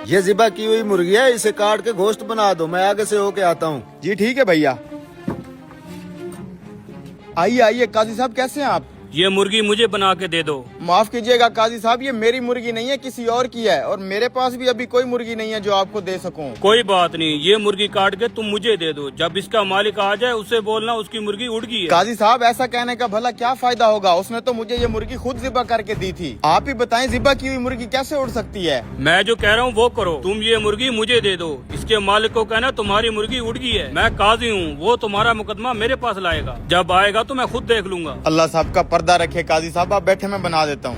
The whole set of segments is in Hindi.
ये ज़िबा की हुई मुर्गी है, इसे काट के गोश्त बना दो, मैं आगे से होके आता हूँ। जी ठीक है भैया। आइए आइए काजी साहब, कैसे हैं आप? ये मुर्गी मुझे बना के दे दो। माफ कीजिएगा काजी साहब, ये मेरी मुर्गी नहीं है, किसी और की है, और मेरे पास भी अभी कोई मुर्गी नहीं है जो आपको दे सकूं। कोई बात नहीं, ये मुर्गी काट के तुम मुझे दे दो। जब इसका मालिक आ जाए उससे बोलना उसकी मुर्गी उड़ गई है। काजी साहब ऐसा कहने का भला क्या फायदा होगा, उसने तो मुझे ये मुर्गी खुद ज़िबा करके दी थी। आप ही बताएं ज़िबा की हुई मुर्गी कैसे उड़ सकती है? मैं जो कह रहा हूँ वो करो, तुम ये मुर्गी मुझे दे दो। इसके मालिक को कहना तुम्हारी मुर्गी उड़ गई है। मैं काजी हूँ, वो तुम्हारा मुकदमा मेरे पास लाएगा। जब आएगा तो मैं खुद देख लूंगा। अल्लाह साहब का पर्दा रखे काजी साहब, आप बैठे, मैं बना देता हूँ।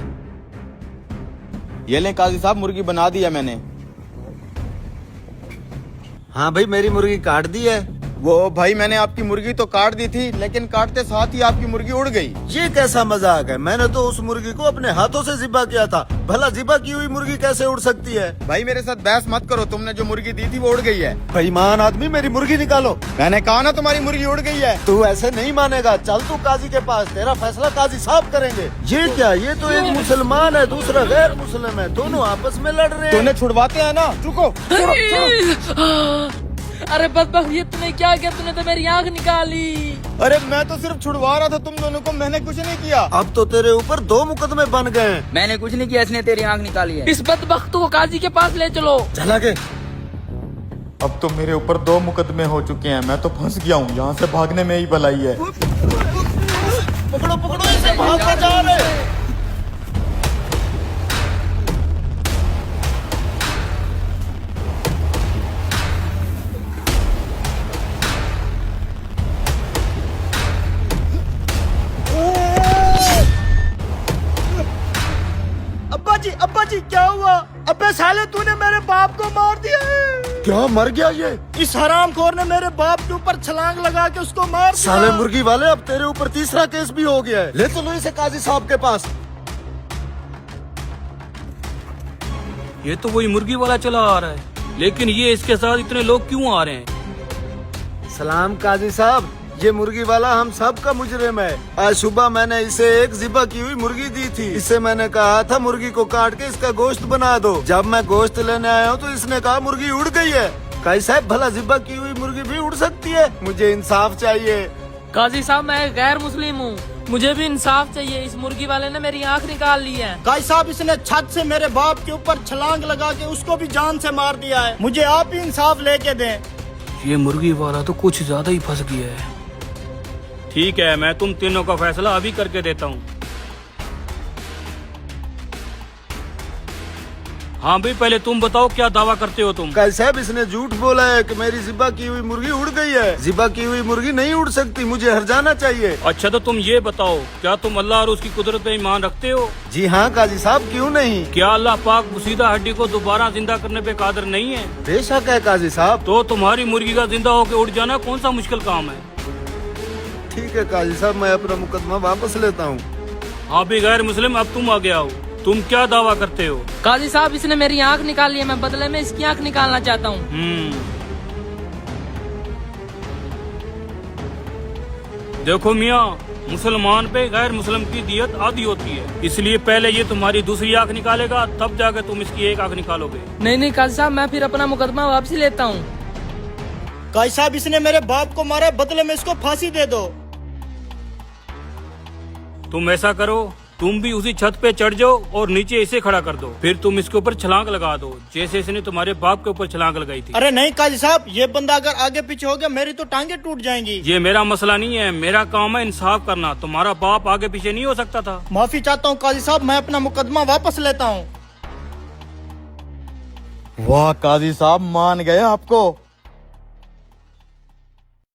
ये लें काजी साहब, मुर्गी बना दिया मैंने। हाँ भाई, मेरी मुर्गी काट दी है। वो भाई मैंने आपकी मुर्गी तो काट दी थी, लेकिन काटते साथ ही आपकी मुर्गी उड़ गई। ये कैसा मजाक है? मैंने तो उस मुर्गी को अपने हाथों से ज़िबा किया था। भला ज़िबा की हुई मुर्गी कैसे उड़ सकती है? भाई मेरे साथ बहस मत करो, तुमने जो मुर्गी दी थी वो उड़ गई है। बेईमान आदमी, मेरी मुर्गी निकालो। मैंने कहा ना तुम्हारी मुर्गी उड़ गई है। तू ऐसे नहीं मानेगा, चल तू काजी के पास, तेरा फैसला काजी साहब करेंगे। ये क्या, ये तो एक मुसलमान है, दूसरा गैर मुस्लिम है, दोनों आपस में लड़ रहे हैं। तूने छुड़वाते हैं ना, रुको। अरे बदबख्त, ये तूने क्या किया? तूने तो मेरी आँख निकाली। अरे मैं तो सिर्फ छुड़वा रहा था तुम दोनों को, मैंने कुछ नहीं किया। अब तो तेरे ऊपर 2 मुकदमे बन गए हैं। मैंने कुछ नहीं किया, इसने तेरी आंख निकाली है। इस बदबख्त को काजी के पास ले चलो। चला के। अब तो मेरे ऊपर 2 मुकदमे हो चुके हैं, मैं तो फंस गया हूँ, यहाँ से भागने में ही भलाई है। पकड़ो पकड़ो इसे, भागता जा रहे हैं। अब्बा जी क्या हुआ? अबे साले, तूने मेरे बाप को मार दिया है। क्या, मर गया ये? इस हरामखोर ने मेरे बाप के ऊपर छलांग लगा के उसको मार दिया। साले मुर्गी वाले, अब तेरे ऊपर तीसरा केस भी हो गया है। ले चलो इसे काजी साहब के पास। ये तो वही मुर्गी वाला चला आ रहा है, लेकिन ये इसके साथ इतने लोग क्यों आ रहे हैं? सलाम काजी साहब, ये मुर्गी वाला हम सब का मुजरिम है। आज सुबह मैंने इसे एक ज़िबा की हुई मुर्गी दी थी। इसे मैंने कहा था मुर्गी को काट के इसका गोश्त बना दो। जब मैं गोश्त लेने आया हूँ तो इसने कहा मुर्गी उड़ गई है। काजी साहब, भला ज़िबा की हुई मुर्गी भी उड़ सकती है? मुझे इंसाफ चाहिए। काजी साहब, मैं गैर मुस्लिम हूँ, मुझे भी इंसाफ चाहिए। इस मुर्गी वाले ने मेरी आँख निकाल ली है। गाय साहब, इसने छत से मेरे बाप के ऊपर छलांग लगा के उसको भी जान से मार दिया है। मुझे आप ही इंसाफ लेके दें। ये मुर्गी वाला तो कुछ ज्यादा ही फंस गया है। ठीक है, मैं तुम तीनों का फैसला अभी करके देता हूँ। हाँ भाई, पहले तुम बताओ क्या दावा करते हो तुम? काजी साहब, इसने झूठ बोला है कि मेरी ज़िबा की हुई मुर्गी उड़ गई है। ज़िबा की हुई मुर्गी नहीं उड़ सकती, मुझे हर्जाना चाहिए। अच्छा तो तुम ये बताओ, क्या तुम अल्लाह और उसकी कुदरत पे ईमान रखते हो? जी हाँ काजी साहब, क्यों नहीं। क्या अल्लाह पाक मुसीदा हड्डी को दोबारा जिंदा करने पे कादिर नहीं है? बेशक है काजी साहब। तो तुम्हारी मुर्गी का जिंदा होकर उड़ जाना कौन सा मुश्किल काम है? ठीक है काजी साहब, मैं अपना मुकदमा वापस लेता हूँ। हाँ भी गैर मुस्लिम, अब तुम आ गया हो, तुम क्या दावा करते हो? काजी साहब, इसने मेरी आँख निकाल ली है, मैं बदले में इसकी आँख निकालना चाहता हूँ। देखो मियाँ, मुसलमान पे गैर मुस्लिम की दियत आधी होती है, इसलिए पहले ये तुम्हारी दूसरी आँख निकालेगा, तब जाकर तुम इसकी एक आँख निकालोगे। नहीं काजी साहब, मैं फिर अपना मुकदमा वापसी लेता हूँ। गाय साहब, इसने मेरे बाप को मारा, बदले में इसको फांसी दे दो। तुम ऐसा करो, तुम भी उसी छत पे चढ़ जाओ और नीचे इसे खड़ा कर दो, फिर तुम इसके ऊपर छलांग लगा दो, जैसे इसने तुम्हारे बाप के ऊपर छलांग लगाई थी। अरे नहीं काजी साहब, ये बंदा अगर आगे पीछे हो गया मेरी तो टांगे टूट जाएंगी। ये मेरा मसला नहीं है, मेरा काम है इंसाफ करना। तुम्हारा बाप आगे पीछे नहीं हो सकता था। माफी चाहता हूँ काजी साहब, मैं अपना मुकदमा वापस लेता हूँ। वाह काजी साहब, मान गए आपको।